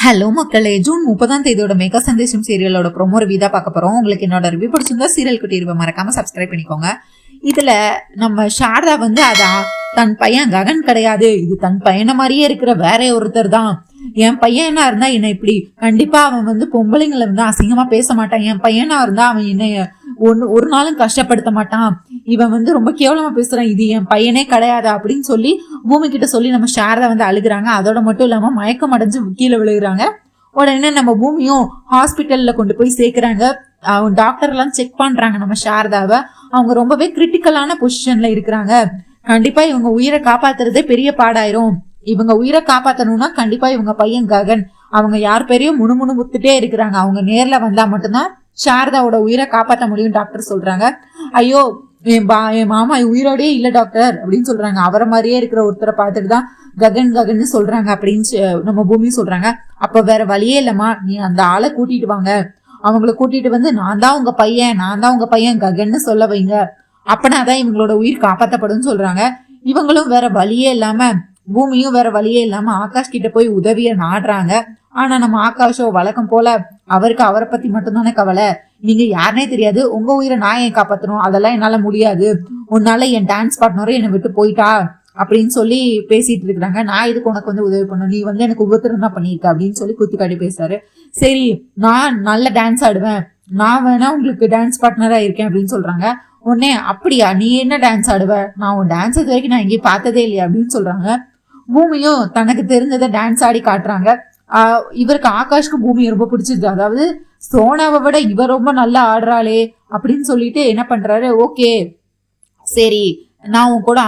Hello மக்களே, June 30 Megha சந்தேஷம் சீரியலோட promo review தான் பார்க்க போறோம். உங்களுக்கு என்னோட ரிவ்யூ பிடிச்சிருந்தா சீரியல் குட்டி ரிவ்யூ மறக்காம சப்ஸ்கிரைப் பண்ணிக்கோங்க. இதுல நம்ம சாரதா தன் பையன் ககன் கிடையாது, இது தன் பையனை மாதிரியே இருக்கிற வேற ஒருத்தர் தான். என் பையனா இருந்தா என்ன இப்படி கண்டிப்பா அவன் பொம்பளைங்களை அசிங்கமா பேச மாட்டான். என் பையனா இருந்தா அவன் என்ன ஒரு நாளும் கஷ்டப்படுத்த மாட்டான். இவன் ரொம்ப கேவலமா பேசுறான், இது என் பையனே கிடையாது அப்படின்னு சொல்லி பூமி கிட்ட சொல்லி நம்ம சாரதா அழுகுறாங்க. அதோட மட்டும் இல்லாம மயக்கம் அடைஞ்சு கீழே விழுகிறாங்க. உடனே நம்ம பூமியும் ஹாஸ்பிட்டல்ல கொண்டு போய் சேர்க்கிறாங்க. டாக்டர் எல்லாம் செக் பண்றாங்க நம்ம சாரதாவை. அவங்க ரொம்பவே கிரிட்டிக்கலான பொசிஷன்ல இருக்கிறாங்க. கண்டிப்பா இவங்க உயிரை காப்பாத்துறதே பெரிய பாடாயிரும். இவங்க உயிரை காப்பாத்தணும்னா கண்டிப்பா இவங்க பையன் ககன், அவங்க யார் பேரையும் முணுமுணுத்துட்டே இருக்கிறாங்க. அவங்க நேர்ல வந்தா மட்டும்தான் சாரதாவோட உயிரை காப்பாற்ற முடியும் டாக்டர் சொல்றாங்க. ஐயோ என் மாமா உயிரோடயே இல்ல டாக்டர் அப்படின்னு சொல்றாங்க. அவரை மாதிரியே இருக்கிற ஒருத்தரை பார்த்துட்டு தான் ககன் சொல்றாங்க அப்படின்னு நம்ம பூமி சொல்றாங்க. அப்ப வேற வழியே இல்லம்மா, நீ அந்த ஆளை கூட்டிட்டு வாங்க, அவங்கள கூட்டிட்டு வந்து நான் தான் உங்க பையன் ககன்னு சொல்ல வைங்க, அப்பனாதான் இவங்களோட உயிர் காப்பாற்றப்படும் சொல்றாங்க. இவங்களும் வேற வழியே இல்லாம பூமியும் வேற வழியே இல்லாம ஆகாஷ் கிட்ட போய் உதவிய நாடுறாங்க. ஆனா நம்ம ஆகாஷோ வழக்கம் போல அவருக்கு அவரை பத்தி மட்டும்தானே கவலை. நீங்க யாருனே தெரியாது, உங்க உயிரை நான் ஏன் காப்பாத்தணும், அதெல்லாம் என்னால முடியாது, உன்னால என் டான்ஸ் பார்ட்னரும் என்னை விட்டு போயிட்டா அப்படின்னு சொல்லி பேசிட்டு இருக்கிறாங்க. நான் இதுக்கு உனக்கு உதவி பண்ணும், நீ எனக்கு உபத்திரம் தான் பண்ணிருக்க அப்படின்னு சொல்லி குத்தி காட்டி பேசுறாரு. சரி நான் நல்ல டான்ஸ் ஆடுவேன், நான் வேணா உங்களுக்கு டான்ஸ் பார்ட்னரா இருக்கேன் அப்படின்னு சொல்றாங்க. உடனே அப்படியா, நீ என்ன டான்ஸ் ஆடுவ, நான் உன் டான்ஸ் இது வரைக்கும் நான் எங்கேயும் பார்த்ததே இல்லையா அப்படின்னு சொல்றாங்க. பூமியும் தனக்கு தெரிஞ்சதை டான்ஸ் ஆடி காட்டுறாங்க. இவருக்கு ஆகாஷ்க்கு பூமி ரொம்ப பிடிச்சிருது. அதாவது சோனாவை விட இவ ரொம்ப நல்லா ஆடுறாளே அப்படின்னு சொல்லிட்டு என்ன பண்றாரு, ஓகே சரி நான் உன் கூட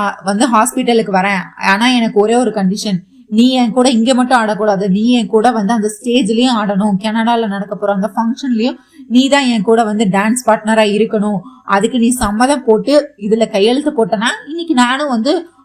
ஹாஸ்பிட்டலுக்கு வரேன், ஆனா எனக்கு ஒரே ஒரு கண்டிஷன், நீ என் கூட இங்க மட்டும் ஆடக்கூடாது, நீ என் கூட அந்த ஸ்டேஜ்லயும் ஆடணும், கனடால நடக்க போற அந்த ஃபங்க்ஷன்லயும் நீ தான் என் கூட டான்ஸ் பார்ட்னரா இருக்கணும், அதுக்கு நீ சம்மதம் போட்டு இதுல கையெழுத்து போட்டனா இன்னைக்கு நானும்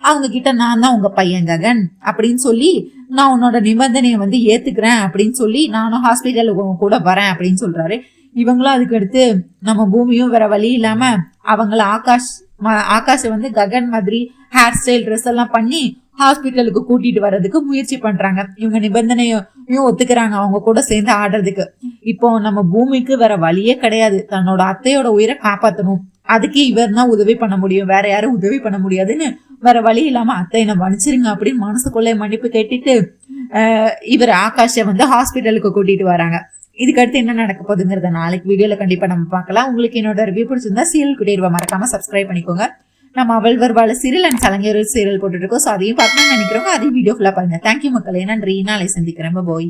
அவங்க கிட்ட நான் தான் உங்க பையன் ககன் அப்படின்னு சொல்லி நான் உன்னோட நிபந்தனையை ஏத்துக்கிறேன் அப்படின்னு சொல்லி நானும் ஹாஸ்பிட்டலுக்கு கூட வரேன் அப்படின்னு சொல்றாரு. இவங்களும் அதுக்கு அடுத்து நம்ம பூமியும் வேற வழி இல்லாம அவங்கள ஆகாஷ் ககன் மாதிரி ஹேர் ஸ்டைல் ட்ரெஸ் எல்லாம் பண்ணி ஹாஸ்பிட்டலுக்கு கூட்டிட்டு வர்றதுக்கு முயற்சி பண்றாங்க. இவங்க நிபந்தனையும் ஒத்துக்கிறாங்க அவங்க கூட சேர்ந்து ஆடுறதுக்கு. இப்போ நம்ம பூமிக்கு வேற வழியே கிடையாது, தன்னோட அத்தையோட உயிரை காப்பாத்தணும், அதுக்கு இவர் தான் உதவி பண்ண முடியும், வேற யாரும் உதவி பண்ண முடியாதுன்னு வேற வழி இல்லாம அத்தை என்ன மன்னிச்சிருங்க அப்படின்னு மனசுக்குள்ளே மன்னிப்பு கேட்டுட்டு இவர் ஆகாஷை ஹாஸ்பிட்டலுக்கு கூட்டிட்டு வராங்க. இதுக்கு அடுத்து என்ன நடக்க போகுதுங்கிறத நாளைக்கு வீடியோல கண்டிப்பா நம்ம பார்க்கலாம். உங்களுக்கு என்னோட ரிவ்யூ பிடிச்சிருந்தா சீரியல் குடியிருவ மறக்காம சப்ஸ்கிரைப் பண்ணிக்கோங்க. நம்ம அவள் வருவாள் சீரியல் அண்ட் சலங்கர் சீரியல் போட்டுட்டு இருக்கோம். ஸோ அதையும் பார்க்கணும்னு நினைக்கிறவங்க அதையும் வீடியோ ஃபுல்லா பாருங்க. தேங்க்யூ மக்களே, நன்றி, நாளை சந்திக்கிறேன், பாய்.